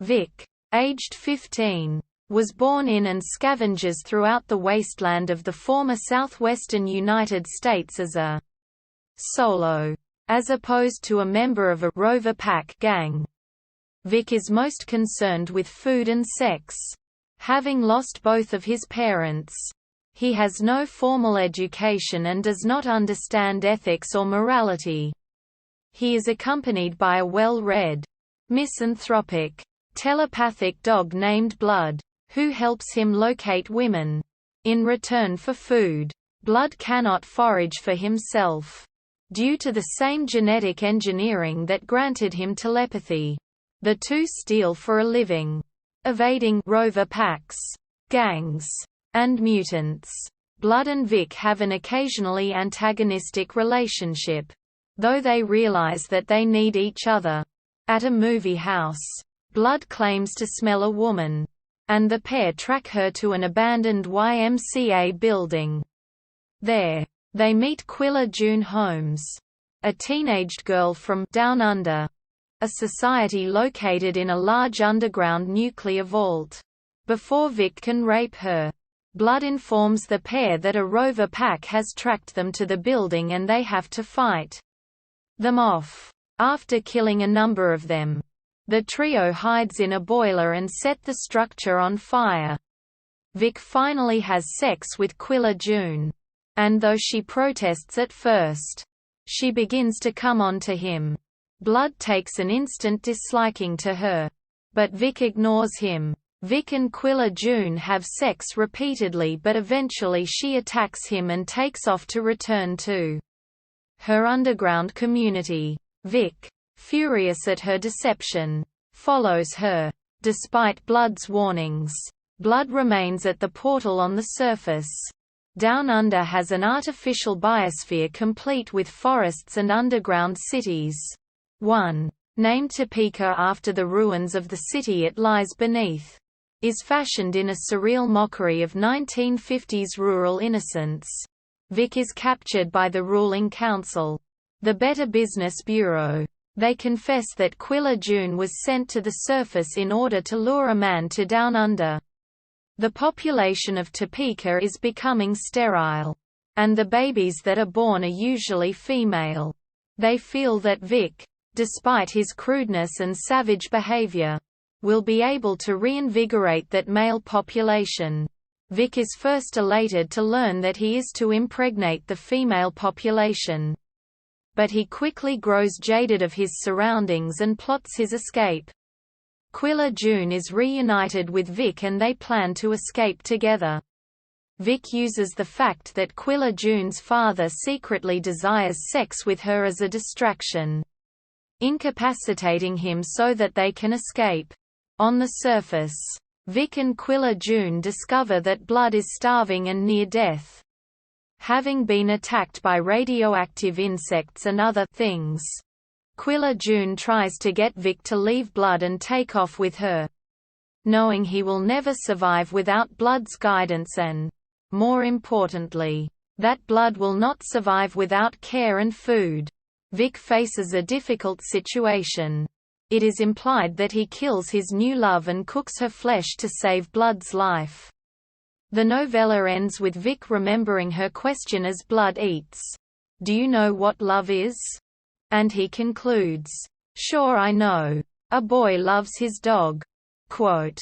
Vic, aged 15, was born in and scavenges throughout the wasteland of the former southwestern United States as a solo, as opposed to a member of a Rover Pack gang. Vic is most concerned with food and sex. Having lost both of his parents, he has no formal education and does not understand ethics or morality. He is accompanied by a well-read, misanthropic, telepathic dog named Blood, who helps him locate women. In return for food, Blood cannot forage for himself, due to the same genetic engineering that granted him telepathy. The two steal for a living, evading Rover Packs, gangs, and mutants. Blood and Vic have an occasionally antagonistic relationship, though they realize that they need each other. At a movie house, Blood claims to smell a woman, and the pair track her to an abandoned YMCA building. There, they meet Quilla June Holmes, a teenaged girl from Down Under, a society located in a large underground nuclear vault. Before Vic can rape her, Blood informs the pair that a Rover Pack has tracked them to the building and they have to fight them off. After killing a number of them, the trio hides in a boiler and set the structure on fire. Vic finally has sex with Quilla June, and though she protests at first, she begins to come on to him. Blood takes an instant disliking to her, but Vic ignores him. Vic and Quilla June have sex repeatedly, but eventually she attacks him and takes off to return to her underground community. Vic, furious at her deception, follows her. Despite Blood's warnings, Blood remains at the portal on the surface. Down Under has an artificial biosphere complete with forests and underground cities. One, named Topeka after the ruins of the city it lies beneath, is fashioned in a surreal mockery of 1950s rural innocence. Vic is captured by the ruling council, the Better Business Bureau. They confess that Quilla June was sent to the surface in order to lure a man to Down Under. The population of Topeka is becoming sterile, and the babies that are born are usually female. They feel that Vic, despite his crudeness and savage behavior, will be able to reinvigorate that male population. Vic is first elated to learn that he is to impregnate the female population, but he quickly grows jaded of his surroundings and plots his escape. Quilla June is reunited with Vic and they plan to escape together. Vic uses the fact that Quilla June's father secretly desires sex with her as a distraction, incapacitating him so that they can escape. On the surface, Vic and Quilla June discover that Blood is starving and near death, having been attacked by radioactive insects and other things. Quilla June tries to get Vic to leave Blood and take off with her, knowing he will never survive without Blood's guidance and, more importantly, that Blood will not survive without care and food. Vic faces a difficult situation. It is implied that he kills his new love and cooks her flesh to save Blood's life. The novella ends with Vic remembering her question as Blood eats, "Do you know what love is?" And he concludes, "Sure I know. A boy loves his dog." Quote,